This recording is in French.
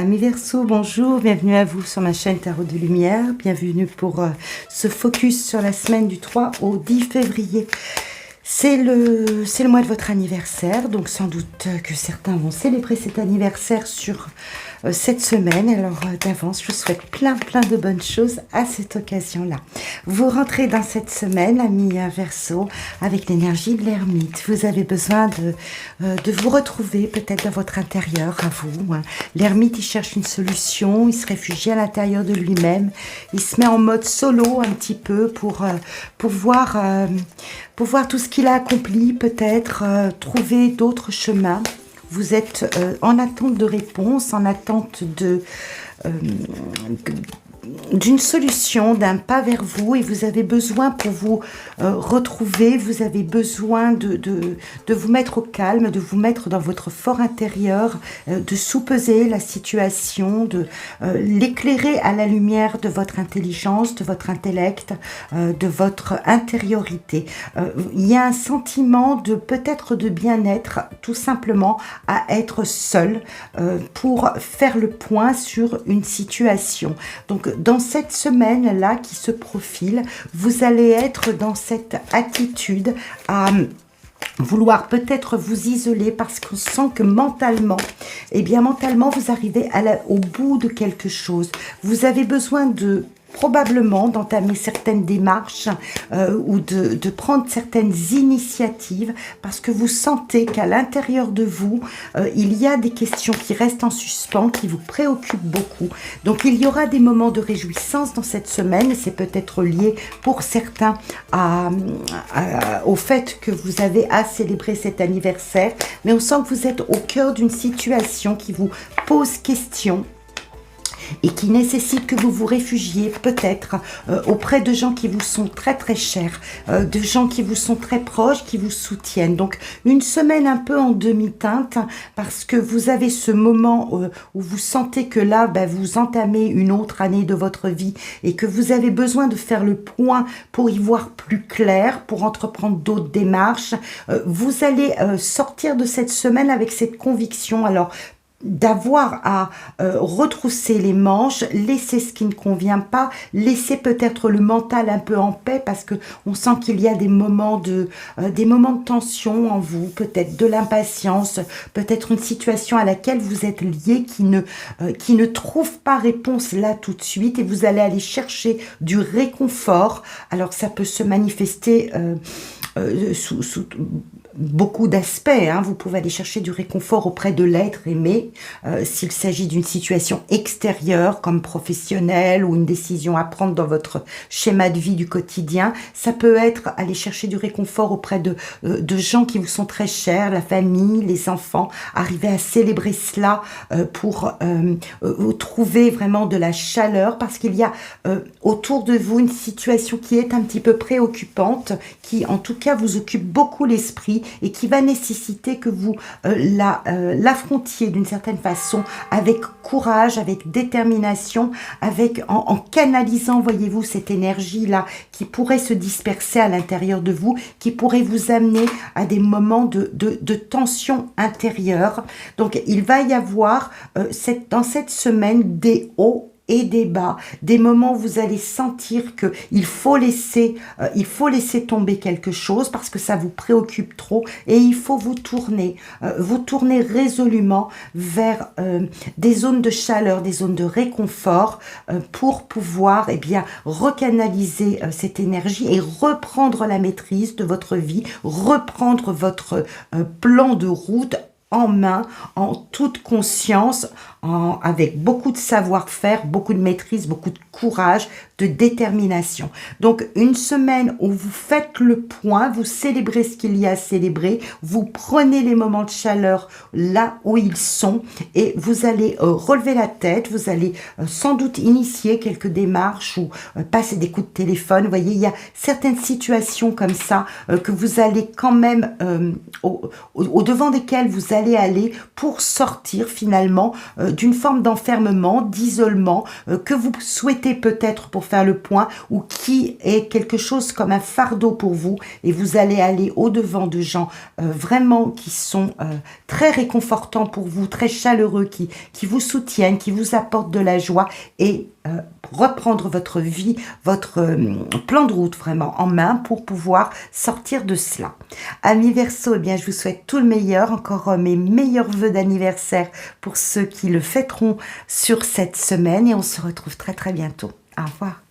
Amis Verseaux, bonjour, bienvenue à vous sur ma chaîne Tarot de Lumière, bienvenue pour ce focus sur la semaine du 3 au 10 février. C'est le mois de votre anniversaire, donc sans doute que certains vont célébrer cet anniversaire sur cette semaine. Alors d'avance, je vous souhaite plein de bonnes choses à cette occasion-là. Vous rentrez dans cette semaine, amis Verseaux, avec l'énergie de l'ermite. Vous avez besoin de vous retrouver peut-être dans votre intérieur, à vous. L'ermite, il cherche une solution, il se réfugie à l'intérieur de lui-même. Il se met en mode solo un petit peu pour voir tout ce qu'il a accompli, peut-être trouver d'autres chemins. Vous êtes en attente de réponse, en attente d'une solution, d'un pas vers vous, et vous avez besoin pour vous retrouver, vous avez besoin de vous mettre au calme, de vous mettre dans votre fort intérieur, de sous-peser la situation, de l'éclairer à la lumière de votre intelligence, de votre intellect, de votre intériorité. Il y a un sentiment de peut-être de bien-être, tout simplement à être seul pour faire le point sur une situation. Donc dans cette semaine-là qui se profile, vous allez être dans cette attitude à vouloir peut-être vous isoler parce qu'on sent que mentalement, vous arrivez au bout de quelque chose. Vous avez besoin probablement d'entamer certaines démarches ou de prendre certaines initiatives parce que vous sentez qu'à l'intérieur de vous, il y a des questions qui restent en suspens, qui vous préoccupent beaucoup. Donc il y aura des moments de réjouissance dans cette semaine et c'est peut-être lié pour certains au fait que vous avez à célébrer cet anniversaire, mais on sent que vous êtes au cœur d'une situation qui vous pose question et qui nécessite que vous vous réfugiez peut-être auprès de gens qui vous sont très chers, de gens qui vous sont très proches, qui vous soutiennent. Donc une semaine un peu en demi-teinte parce que vous avez ce moment où vous sentez que là, vous entamez une autre année de votre vie et que vous avez besoin de faire le point pour y voir plus clair, pour entreprendre d'autres démarches. Vous allez sortir de cette semaine avec cette conviction. Alors, d'avoir à retrousser les manches, laisser ce qui ne convient pas, laisser peut-être le mental un peu en paix parce que on sent qu'il y a des moments de tension en vous, peut-être de l'impatience, peut-être une situation à laquelle vous êtes lié qui ne trouve pas réponse là tout de suite et vous allez aller chercher du réconfort. Alors ça peut se manifester sous beaucoup d'aspects, vous pouvez aller chercher du réconfort auprès de l'être aimé, s'il s'agit d'une situation extérieure comme professionnelle ou une décision à prendre dans votre schéma de vie du quotidien. Ça peut être aller chercher du réconfort auprès de gens qui vous sont très chers, la famille, les enfants, arriver à célébrer cela pour trouver vraiment de la chaleur parce qu'il y a autour de vous une situation qui est un petit peu préoccupante, qui en tout cas vous occupe beaucoup l'esprit et qui va nécessiter que vous l'affrontiez d'une certaine façon avec courage, avec détermination, en canalisant, voyez-vous, cette énergie-là qui pourrait se disperser à l'intérieur de vous, qui pourrait vous amener à des moments de tension intérieure. Donc, il va y avoir dans cette semaine des hauts et des bas, des moments où vous allez sentir que il faut laisser tomber quelque chose parce que ça vous préoccupe trop et il faut vous tourner résolument vers des zones de chaleur, des zones de réconfort pour pouvoir recanaliser cette énergie et reprendre la maîtrise de votre vie, reprendre votre plan de route en main, en toute conscience, avec beaucoup de savoir-faire, beaucoup de maîtrise, beaucoup de courage, de détermination. Donc, une semaine où vous faites le point, vous célébrez ce qu'il y a à célébrer, vous prenez les moments de chaleur là où ils sont et vous allez relever la tête, vous allez sans doute initier quelques démarches ou passer des coups de téléphone. Vous voyez, il y a certaines situations comme ça que vous allez quand même au devant desquelles vous allez aller pour sortir finalement d'une forme d'enfermement, d'isolement que vous souhaitez peut-être pour faire le point ou qui est quelque chose comme un fardeau pour vous, et vous allez aller au-devant de gens vraiment qui sont très réconfortants pour vous, très chaleureux, qui vous soutiennent, qui vous apportent de la joie, et reprendre votre vie, votre plan de route vraiment en main pour pouvoir sortir de cela. Amis Verseau, eh bien, je vous souhaite tout le meilleur, encore mes meilleurs vœux d'anniversaire pour ceux qui le fêteront sur cette semaine, et on se retrouve très très bientôt. Au revoir.